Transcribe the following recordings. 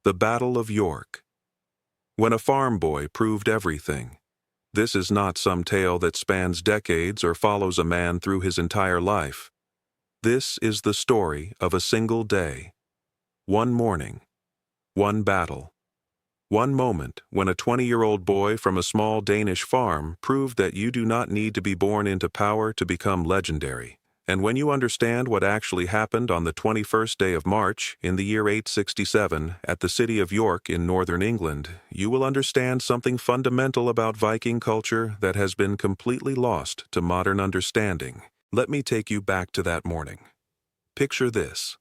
The Battle of York. When a farm boy proved everything. This is not some tale that spans decades or follows a man through his entire life. This is the story of a single day. One morning. One battle. One moment when a 20-year-old boy from a small Danish farm proved that you do not need to be born into power to become legendary. And when you understand what actually happened on the 21st day of March in the year 867 at the city of York in northern England, you will understand something fundamental about Viking culture that has been completely lost to modern understanding. Let me take you back to that morning. Picture this.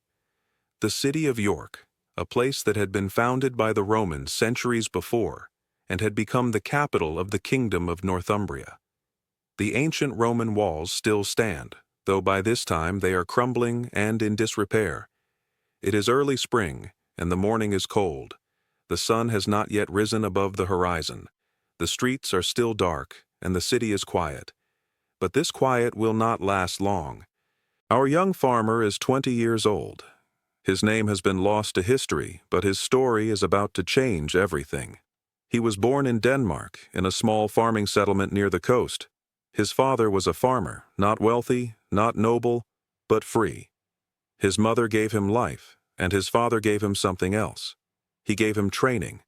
The city of York, a place that had been founded by the Romans centuries before and had become the capital of the kingdom of Northumbria. The ancient Roman walls still stand, though by this time they are crumbling and in disrepair. It is early spring, and the morning is cold. The sun has not yet risen above the horizon. The streets are still dark, and the city is quiet. But this quiet will not last long. Our young farmer is 20 years old. His name has been lost to history, but his story is about to change everything. He was born in Denmark, in a small farming settlement near the coast. His father was a farmer, not wealthy, not noble, but free. His mother gave him life, and his father gave him something else. He gave him training.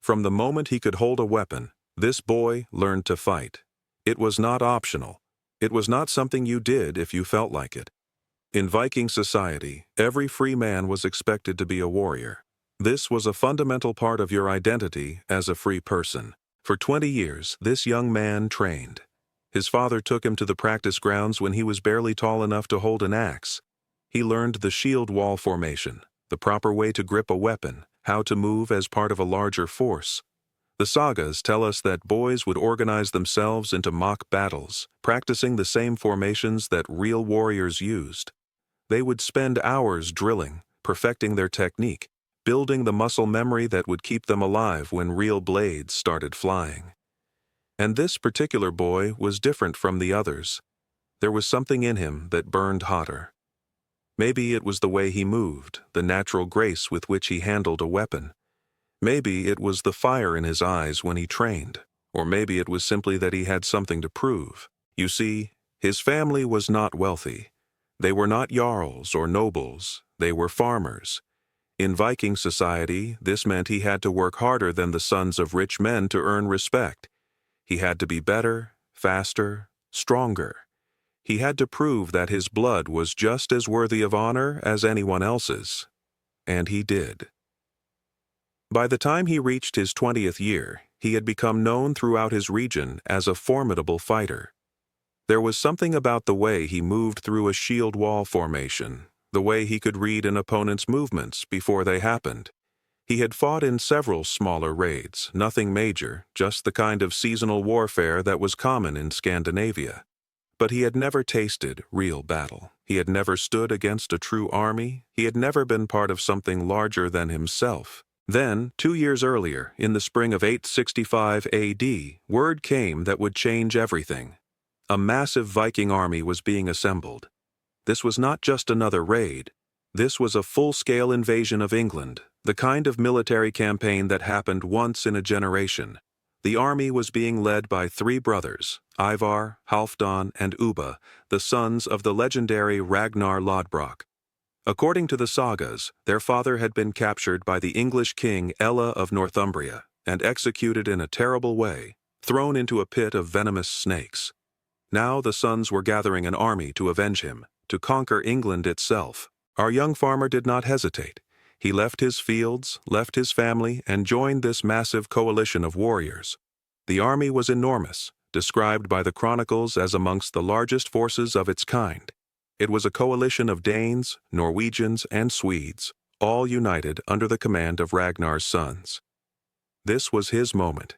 From the moment he could hold a weapon, this boy learned to fight. It was not optional. It was not something you did if you felt like it. In Viking society, every free man was expected to be a warrior. This was a fundamental part of your identity as a free person. For 20 years, this young man trained. His father took him to the practice grounds when he was barely tall enough to hold an axe. He learned the shield wall formation, the proper way to grip a weapon, how to move as part of a larger force. The sagas tell us that boys would organize themselves into mock battles, practicing the same formations that real warriors used. They would spend hours drilling, perfecting their technique, building the muscle memory that would keep them alive when real blades started flying. And this particular boy was different from the others. There was something in him that burned hotter. Maybe it was the way he moved, the natural grace with which he handled a weapon. Maybe it was the fire in his eyes when he trained, or maybe it was simply that he had something to prove. You see, his family was not wealthy. They were not jarls or nobles, they were farmers. In Viking society, this meant he had to work harder than the sons of rich men to earn respect. He had to be better, faster, stronger. He had to prove that his blood was just as worthy of honor as anyone else's. And he did. By the time he reached his 20th year, he had become known throughout his region as a formidable fighter. There was something about the way he moved through a shield wall formation, the way he could read an opponent's movements before they happened. He had fought in several smaller raids, nothing major, just the kind of seasonal warfare that was common in Scandinavia. But he had never tasted real battle. He had never stood against a true army. He had never been part of something larger than himself. Then, 2 years earlier, in the spring of 865 AD, word came that would change everything. A massive Viking army was being assembled. This was not just another raid. This was a full-scale invasion of England, the kind of military campaign that happened once in a generation. The army was being led by 3 brothers, Ivar, Halfdan, and Ubba, the sons of the legendary Ragnar Lodbrok. According to the sagas, their father had been captured by the English king Ella of Northumbria and executed in a terrible way, thrown into a pit of venomous snakes. Now the sons were gathering an army to avenge him, to conquer England itself. Our young farmer did not hesitate. He left his fields, left his family, and joined this massive coalition of warriors. The army was enormous, described by the chronicles as amongst the largest forces of its kind. It was a coalition of Danes, Norwegians, and Swedes, all united under the command of Ragnar's sons. This was his moment.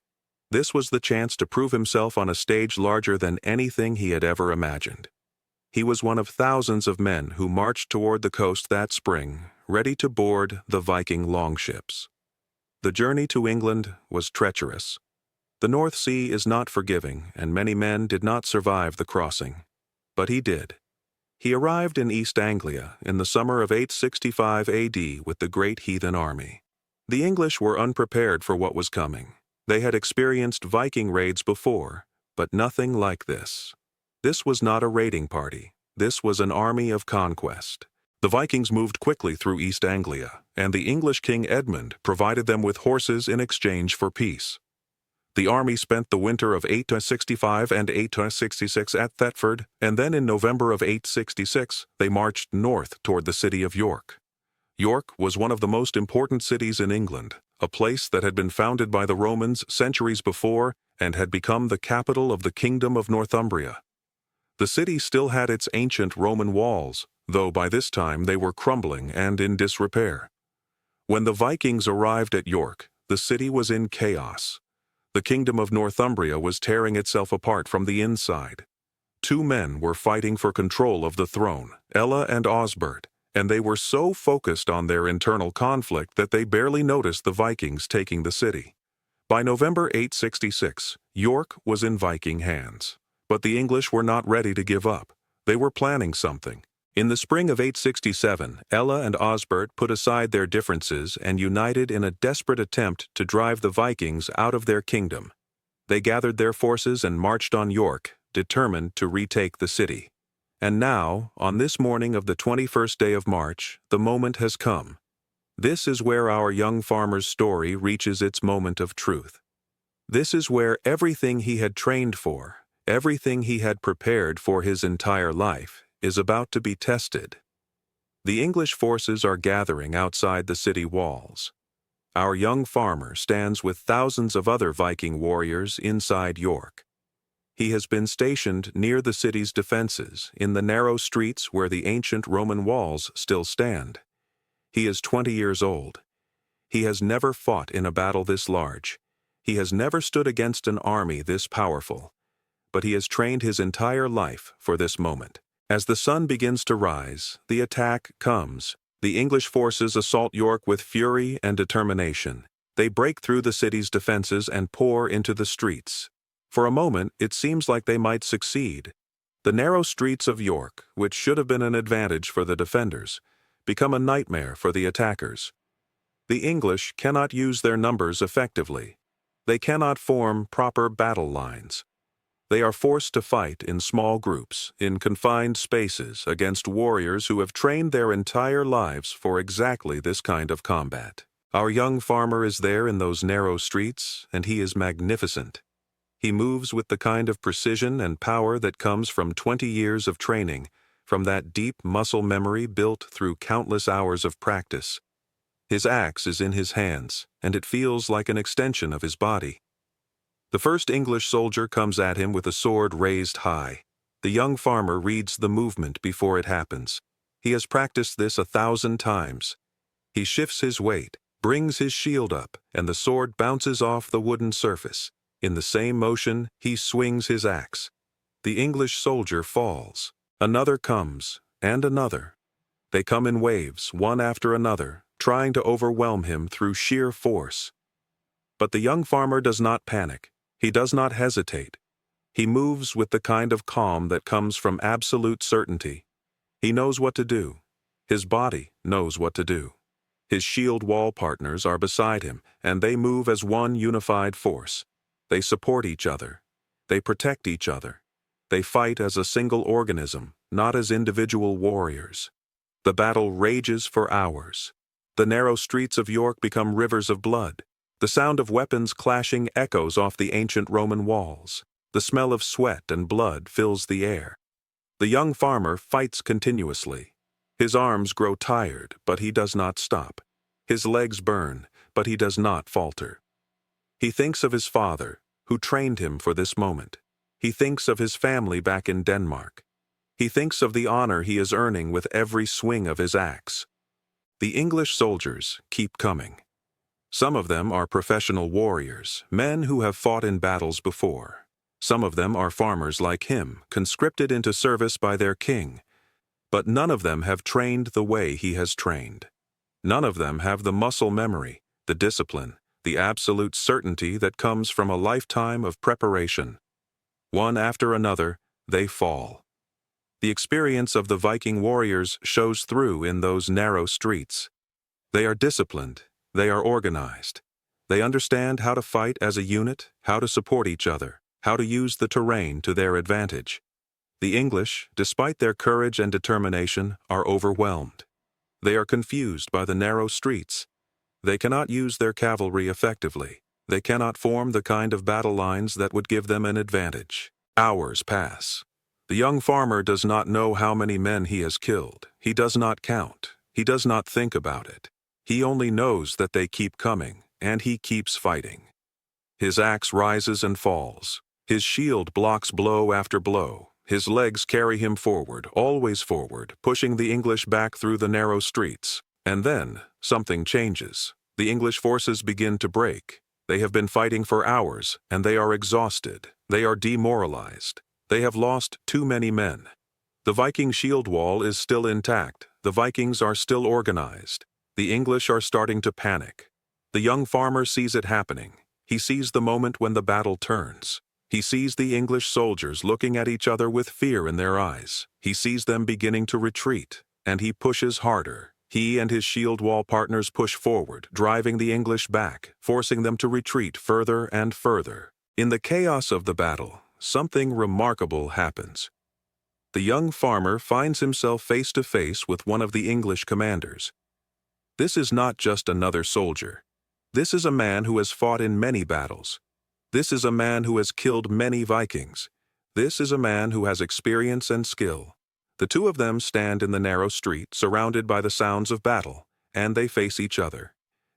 This was the chance to prove himself on a stage larger than anything he had ever imagined. He was one of thousands of men who marched toward the coast that spring, ready to board the Viking longships. The journey to England was treacherous. The North Sea is not forgiving, and many men did not survive the crossing. But he did. He arrived in East Anglia in the summer of 865 AD with the great heathen army. The English were unprepared for what was coming. They had experienced Viking raids before, but nothing like this. This was not a raiding party. This was an army of conquest. The Vikings moved quickly through East Anglia, and the English King Edmund provided them with horses in exchange for peace. The army spent the winter of 865 and 866 at Thetford, and then in November of 866 they marched north toward the city of York. York was one of the most important cities in England, a place that had been founded by the Romans centuries before and had become the capital of the Kingdom of Northumbria. The city still had its ancient Roman walls, though by this time they were crumbling and in disrepair. When the Vikings arrived at York, the city was in chaos. The Kingdom of Northumbria was tearing itself apart from the inside. Two men were fighting for control of the throne, Ella and Osbert, and they were so focused on their internal conflict that they barely noticed the Vikings taking the city. By November 866, York was in Viking hands. But the English were not ready to give up. They were planning something. In the spring of 867, Ella and Osbert put aside their differences and united in a desperate attempt to drive the Vikings out of their kingdom. They gathered their forces and marched on York, determined to retake the city. And now, on this morning of the 21st day of March, the moment has come. This is where our young farmer's story reaches its moment of truth. This is where everything he had trained for, everything he had prepared for his entire life, is about to be tested. The English forces are gathering outside the city walls. Our young farmer stands with thousands of other Viking warriors inside York. He has been stationed near the city's defenses, in the narrow streets where the ancient Roman walls still stand. He is 20 years old. He has never fought in a battle this large. He has never stood against an army this powerful. But he has trained his entire life for this moment. As the sun begins to rise, the attack comes. The English forces assault York with fury and determination. They break through the city's defenses and pour into the streets. For a moment, it seems like they might succeed. The narrow streets of York, which should have been an advantage for the defenders, become a nightmare for the attackers. The English cannot use their numbers effectively. They cannot form proper battle lines. They are forced to fight in small groups, in confined spaces, against warriors who have trained their entire lives for exactly this kind of combat. Our young farmer is there in those narrow streets, and he is magnificent. He moves with the kind of precision and power that comes from 20 years of training, from that deep muscle memory built through countless hours of practice. His axe is in his hands, and it feels like an extension of his body. The first English soldier comes at him with a sword raised high. The young farmer reads the movement before it happens. He has practiced this 1,000 times. He shifts his weight, brings his shield up, and the sword bounces off the wooden surface. In the same motion, he swings his axe. The English soldier falls. Another comes, and another. They come in waves, one after another, trying to overwhelm him through sheer force. But the young farmer does not panic. He does not hesitate. He moves with the kind of calm that comes from absolute certainty. He knows what to do. His body knows what to do. His shield wall partners are beside him, and they move as one unified force. They support each other. They protect each other. They fight as a single organism, not as individual warriors. The battle rages for hours. The narrow streets of York become rivers of blood. The sound of weapons clashing echoes off the ancient Roman walls. The smell of sweat and blood fills the air. The young farmer fights continuously. His arms grow tired, but he does not stop. His legs burn, but he does not falter. He thinks of his father, who trained him for this moment. He thinks of his family back in Denmark. He thinks of the honor he is earning with every swing of his axe. The English soldiers keep coming. Some of them are professional warriors, men who have fought in battles before. Some of them are farmers like him, conscripted into service by their king. But none of them have trained the way he has trained. None of them have the muscle memory, the discipline, the absolute certainty that comes from a lifetime of preparation. One after another, they fall. The experience of the Viking warriors shows through in those narrow streets. They are disciplined, They are organized. They understand how to fight as a unit, how to support each other, how to use the terrain to their advantage. The English, despite their courage and determination, are overwhelmed. They are confused by the narrow streets. They cannot use their cavalry effectively. They cannot form the kind of battle lines that would give them an advantage. Hours pass. The young farmer does not know how many men he has killed. He does not count. He does not think about it. He only knows that they keep coming, and he keeps fighting. His axe rises and falls. His shield blocks blow after blow. His legs carry him forward, always forward, pushing the English back through the narrow streets. And then, something changes. The English forces begin to break. They have been fighting for hours, and they are exhausted. They are demoralized. They have lost too many men. The Viking shield wall is still intact. The Vikings are still organized. The English are starting to panic. The young farmer sees it happening. He sees the moment when the battle turns. He sees the English soldiers looking at each other with fear in their eyes. He sees them beginning to retreat, and he pushes harder. He and his shield wall partners push forward, driving the English back, forcing them to retreat further and further. In the chaos of the battle, something remarkable happens. The young farmer finds himself face to face with one of the English commanders. This is not just another soldier. This is a man who has fought in many battles. This is a man who has killed many Vikings. This is a man who has experience and skill. The two of them stand in the narrow street, surrounded by the sounds of battle, and they face each other.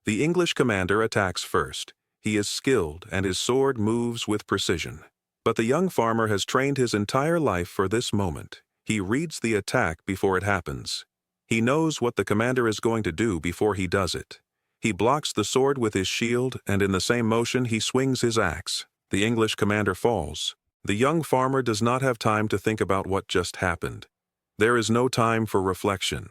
The English commander attacks first. He is skilled, and his sword moves with precision. But the young farmer has trained his entire life for this moment. He reads the attack before it happens. He knows what the commander is going to do before he does it. He blocks the sword with his shield, and in the same motion he swings his axe. The English commander falls. The young farmer does not have time to think about what just happened. There is no time for reflection.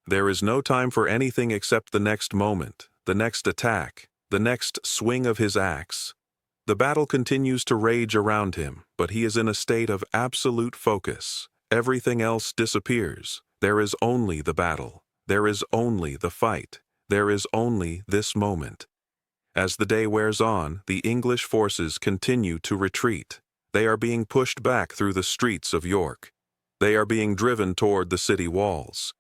There is no time for anything except the next moment, the next attack, the next swing of his axe. The battle continues to rage around him, but he is in a state of absolute focus. Everything else disappears. There is only the battle. There is only the fight. There is only this moment. As the day wears on, the English forces continue to retreat. They are being pushed back through the streets of York. They are being driven toward the city walls.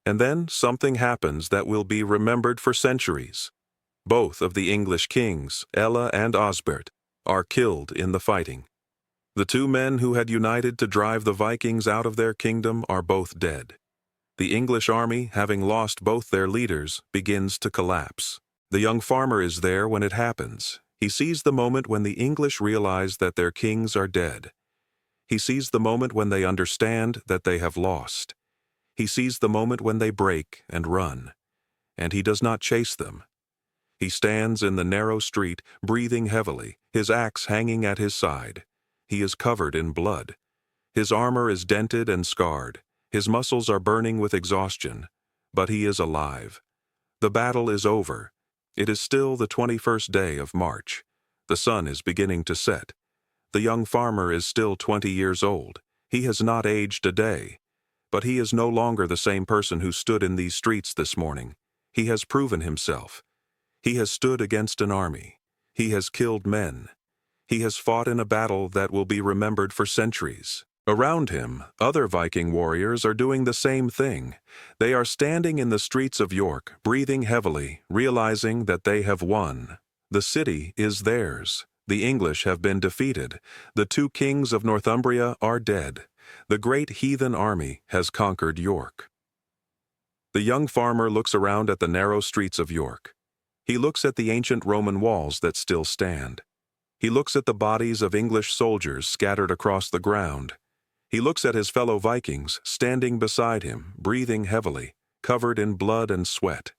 And then something happens that will be remembered for centuries. Both of the English kings, Ella and Osbert, are killed in the fighting. The two men who had united to drive the Vikings out of their kingdom are both dead. The English army, having lost both their leaders, begins to collapse. The young farmer is there when it happens. He sees the moment when the English realize that their kings are dead. He sees the moment when they understand that they have lost. He sees the moment when they break and run. And he does not chase them. He stands in the narrow street, breathing heavily, his axe hanging at his side. He is covered in blood. His armor is dented and scarred. His muscles are burning with exhaustion, but he is alive. The battle is over. It is still the 21st day of March. The sun is beginning to set. The young farmer is still 20 years old. He has not aged a day. But he is no longer the same person who stood in these streets this morning. He has proven himself. He has stood against an army. He has killed men. He has fought in a battle that will be remembered for centuries. Around him, other Viking warriors are doing the same thing. They are standing in the streets of York, breathing heavily, realizing that they have won. The city is theirs. The English have been defeated. The two kings of Northumbria are dead. The great heathen army has conquered York. The young farmer looks around at the narrow streets of York. He looks at the ancient Roman walls that still stand. He looks at the bodies of English soldiers scattered across the ground. He looks at his fellow Vikings standing beside him, breathing heavily, covered in blood and sweat.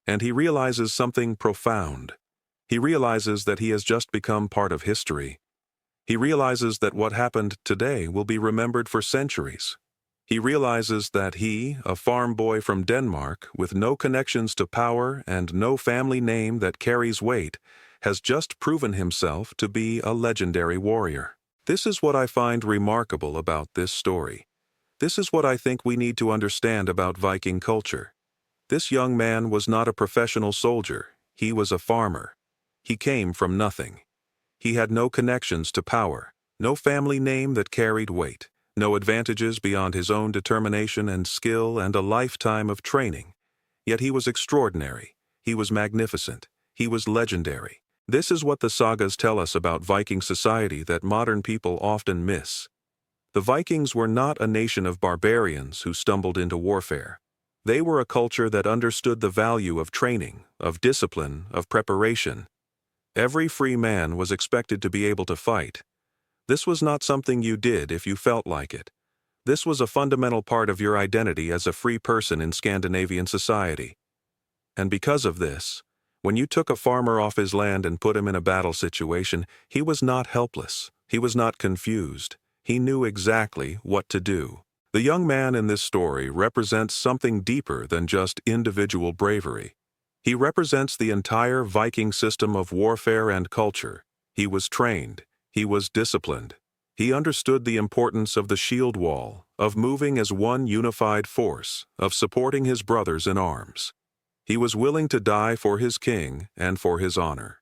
And he realizes something profound. He realizes that he has just become part of history. He realizes that what happened today will be remembered for centuries. He realizes that he, a farm boy from Denmark, with no connections to power and no family name that carries weight, has just proven himself to be a legendary warrior. This is what I find remarkable about this story. This is what I think we need to understand about Viking culture. This young man was not a professional soldier. He was a farmer. He came from nothing. He had no connections to power, no family name that carried weight, no advantages beyond his own determination and skill and a lifetime of training. Yet he was extraordinary. He was magnificent. He was legendary. This is what the sagas tell us about Viking society that modern people often miss. The Vikings were not a nation of barbarians who stumbled into warfare. They were a culture that understood the value of training, of discipline, of preparation. Every free man was expected to be able to fight. This was not something you did if you felt like it. This was a fundamental part of your identity as a free person in Scandinavian society. And because of this, when you took a farmer off his land and put him in a battle situation, he was not helpless. He was not confused. He knew exactly what to do. The young man in this story represents something deeper than just individual bravery. He represents the entire Viking system of warfare and culture. He was trained. He was disciplined. He understood the importance of the shield wall, of moving as one unified force, of supporting his brothers in arms. He was willing to die for his king and for his honor.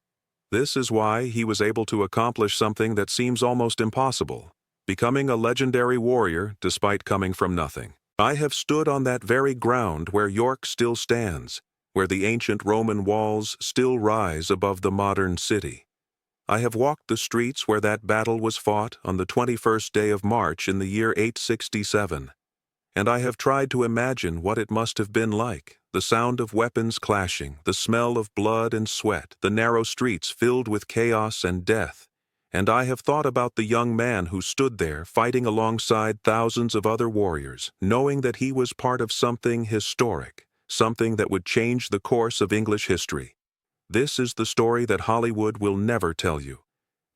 This is why he was able to accomplish something that seems almost impossible, becoming a legendary warrior despite coming from nothing. I have stood on that very ground where York still stands, where the ancient Roman walls still rise above the modern city. I have walked the streets where that battle was fought on the 21st day of March in the year 867. And I have tried to imagine what it must have been like, the sound of weapons clashing, the smell of blood and sweat, the narrow streets filled with chaos and death. And I have thought about the young man who stood there fighting alongside thousands of other warriors, knowing that he was part of something historic, something that would change the course of English history. This is the story that Hollywood will never tell you.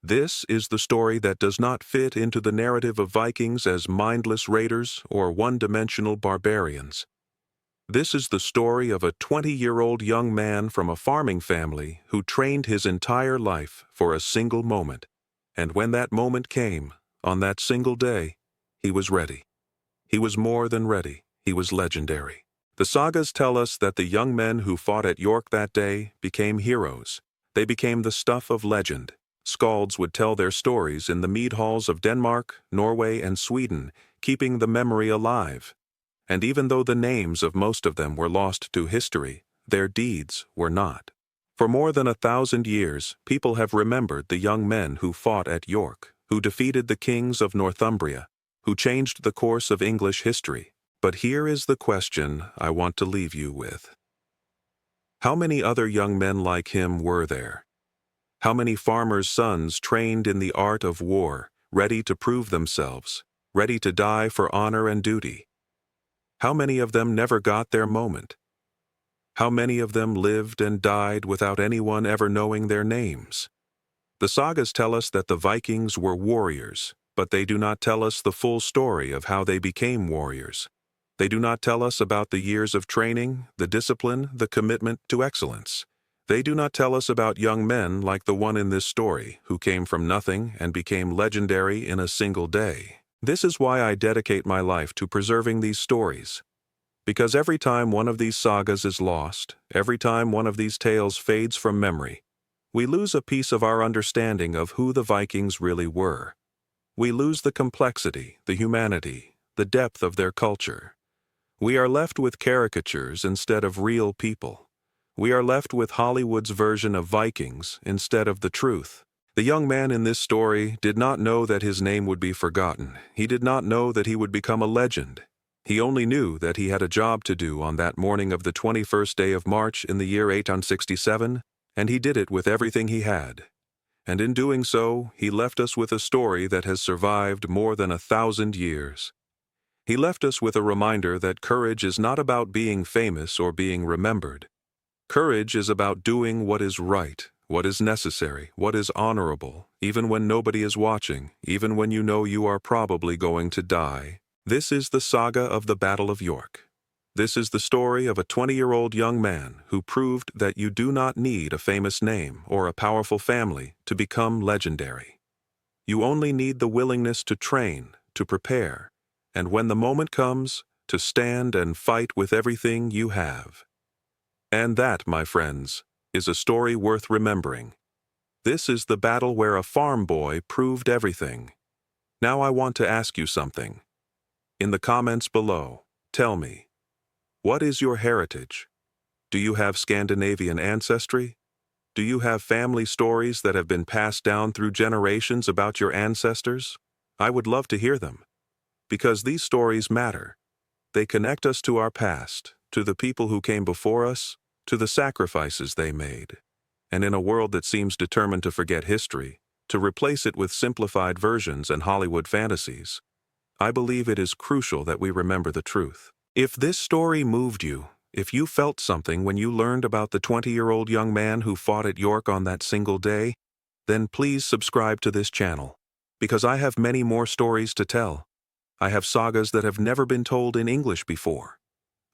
This is the story that does not fit into the narrative of Vikings as mindless raiders or one-dimensional barbarians. This is the story of a 20-year-old young man from a farming family who trained his entire life for a single moment. And when that moment came, on that single day, he was ready. He was more than ready. He was legendary. The sagas tell us that the young men who fought at York that day became heroes. They became the stuff of legend. Skalds would tell their stories in the mead halls of Denmark, Norway, and Sweden, keeping the memory alive. And even though the names of most of them were lost to history, their deeds were not. For more than 1,000 years, people have remembered the young men who fought at York, who defeated the kings of Northumbria, who changed the course of English history. But here is the question I want to leave you with. How many other young men like him were there? How many farmers' sons trained in the art of war, ready to prove themselves, ready to die for honor and duty? How many of them never got their moment? How many of them lived and died without anyone ever knowing their names? The sagas tell us that the Vikings were warriors, but they do not tell us the full story of how they became warriors. They do not tell us about the years of training, the discipline, the commitment to excellence. They do not tell us about young men like the one in this story, who came from nothing and became legendary in a single day. This is why I dedicate my life to preserving these stories. Because every time one of these sagas is lost, every time one of these tales fades from memory, we lose a piece of our understanding of who the Vikings really were. We lose the complexity, the humanity, the depth of their culture. We are left with caricatures instead of real people. We are left with Hollywood's version of Vikings instead of the truth. The young man in this story did not know that his name would be forgotten. He did not know that he would become a legend. He only knew that he had a job to do on that morning of the 21st day of March in the year 867, and he did it with everything he had. And in doing so, he left us with a story that has survived more than 1,000 years. He left us with a reminder that courage is not about being famous or being remembered. Courage is about doing what is right, what is necessary, what is honorable, even when nobody is watching, even when you know you are probably going to die. This is the saga of the Battle of York. This is the story of a 20-year-old young man who proved that you do not need a famous name or a powerful family to become legendary. You only need the willingness to train, to prepare, and when the moment comes, to stand and fight with everything you have. And that, my friends, is a story worth remembering. This is the battle where a farm boy proved everything. Now I want to ask you something. In the comments below, tell me, what is your heritage? Do you have Scandinavian ancestry? Do you have family stories that have been passed down through generations about your ancestors? I would love to hear them. Because these stories matter. They connect us to our past, to the people who came before us, to the sacrifices they made. And in a world that seems determined to forget history, to replace it with simplified versions and Hollywood fantasies, I believe it is crucial that we remember the truth. If this story moved you, if you felt something when you learned about the 20-year-old young man who fought at York on that single day, then please subscribe to this channel, because I have many more stories to tell. I have sagas that have never been told in English before.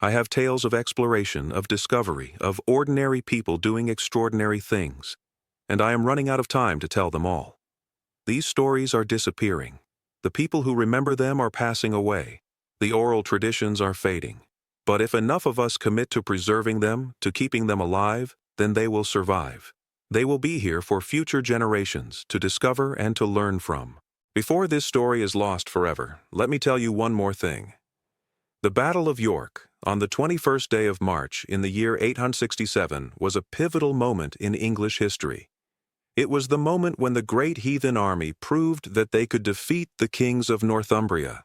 I have tales of exploration, of discovery, of ordinary people doing extraordinary things, and I am running out of time to tell them all. These stories are disappearing. The people who remember them are passing away. The oral traditions are fading. But if enough of us commit to preserving them, to keeping them alive, then they will survive. They will be here for future generations to discover and to learn from. Before this story is lost forever, let me tell you one more thing. The Battle of York, on the 21st day of March in the year 867, was a pivotal moment in English history. It was the moment when the great heathen army proved that they could defeat the kings of Northumbria.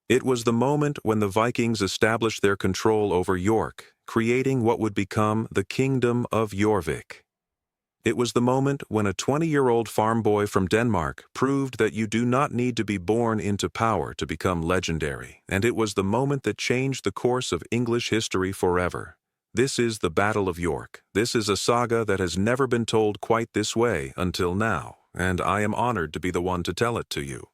It was the moment when the Vikings established their control over York, creating what would become the Kingdom of Jorvik. It was the moment when a 20-year-old farm boy from Denmark proved that you do not need to be born into power to become legendary, and it was the moment that changed the course of English history forever. This is the Battle of York. This is a saga that has never been told quite this way until now, and I am honored to be the one to tell it to you.